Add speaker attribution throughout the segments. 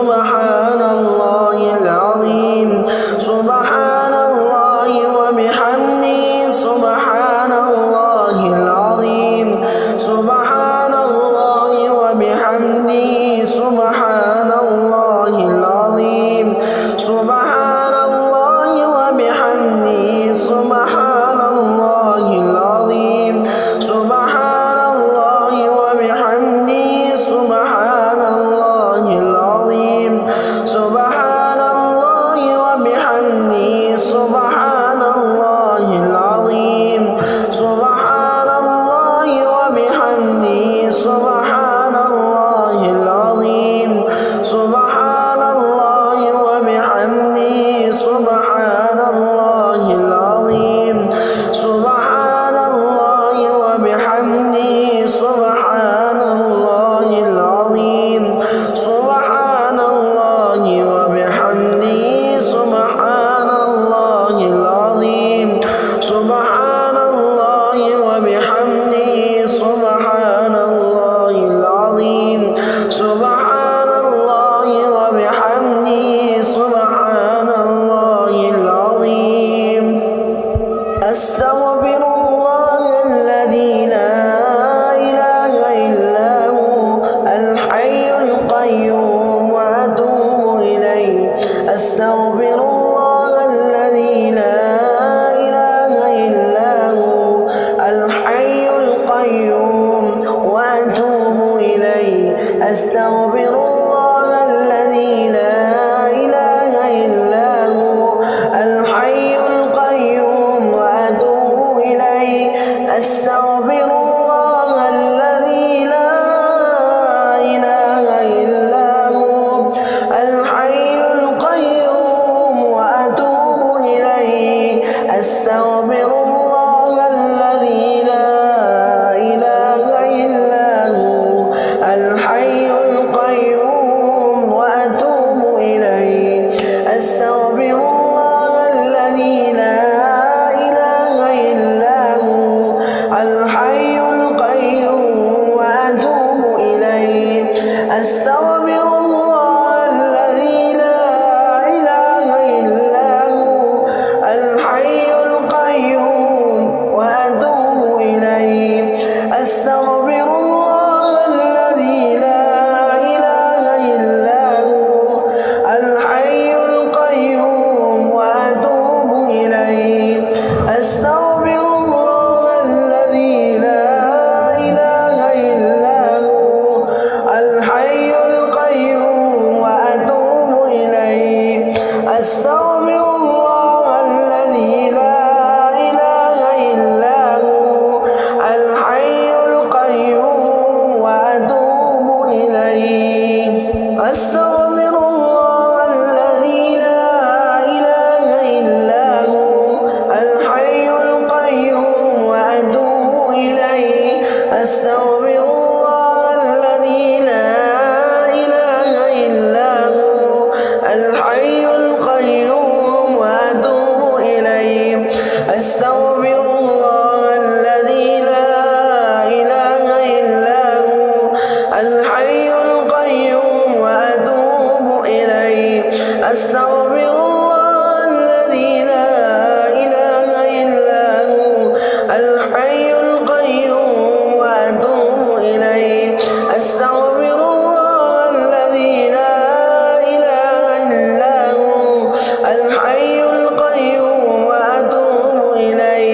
Speaker 1: سبحان الله العظيم سبحان الله وبحمده سبحان الله العظيم سبحان الله وبحمده سبحان الله العظيم سبحان الله وبحمده سبحان الله العظيم سبحان الله وبحمده سبحان الله العظيم سبحان الله وبحمده سبحان الله العظيم سبحان الله وبحمده سبحان الله العظيم سبحان الله وبحمده سبحان الله العظيم سبحان الله وبحمده سبحان الله العظيم سبحان الله وبحمده سبحان الله العظيم سبحان الله وبحمده سبحان الله العظيم سبحان الله وبحمده سبحان الله العظيم أستغفر الله الذي لا إله إلا هو الحي القيوم وأتوب إليه أستغفر الله الذي لا إله إلا هو الحي القيوم وأتوب إليه أستغفر الله الذي لا إله إلا هو الحي القيوم وأتوب إليه أستغفر الله الذي لا إله إلا هو الحي القيوم وأتوب إليه أستغفر الله الذي لا إله إلا هو الحي القيوم وأتوب إليه أستغفر الله الذي لا إله إلا هو الحي القيوم وأتوب إليه أستغفر الله الذي لا إله إلا هو الحي القيوم وأتوب إليه أستغفر الله الذي لا إله إلا هو الحي القيوم وأتوب إليه أستغفر الله الذي لا إله إلا هو الحي القيوم وأتوب إليه أستغفر الله الذي لا إله إلا هو الحي القيوم وأتوب إليه أستغفر الله الذي لا إله إلا هو الحي القيوم وأتوب إليه أستغفر الله الذي لا إله إلا هو الحي القيوم وأتوب إليه أستغفر الله الذي لا إله إلا هو الحي القيوم وأتوب إليه أستغفر الله الذي لا إله إلا هو الحي القيوم وأتوب إليه أستغفر الله الذي لا إله إلا هو الحي القيوم وأتوب إليه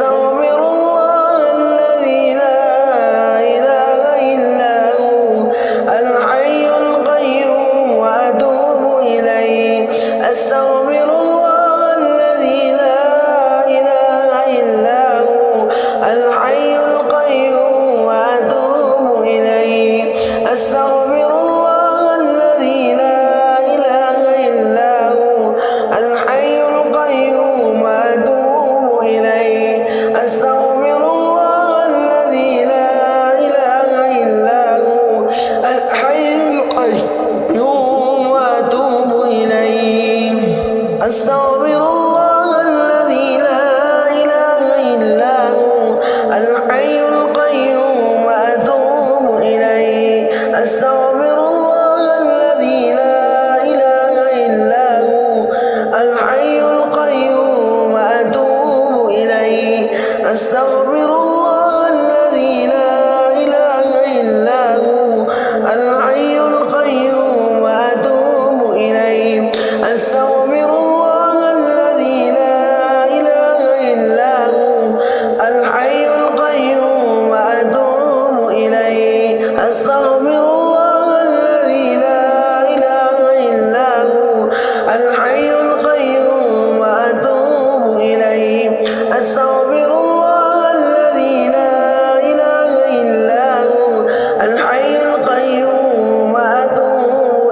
Speaker 1: أستغفر الله الذي لا إله إلا هو الحي القيوم وأتوب إليه أستغفر الله الذي لا إله إلا هو الحي القيوم وأتوب إليه أستغفر الله الذي لا إله إلا هو الحي القيوم وأتوب إليه أستغفر الله الذي لا إله إلا هو الحي القيوم وأتوب إليه أستغفر الله الذي لا إله إلا هو الحي القيوم وأتوب إليه أستغفر الله الذي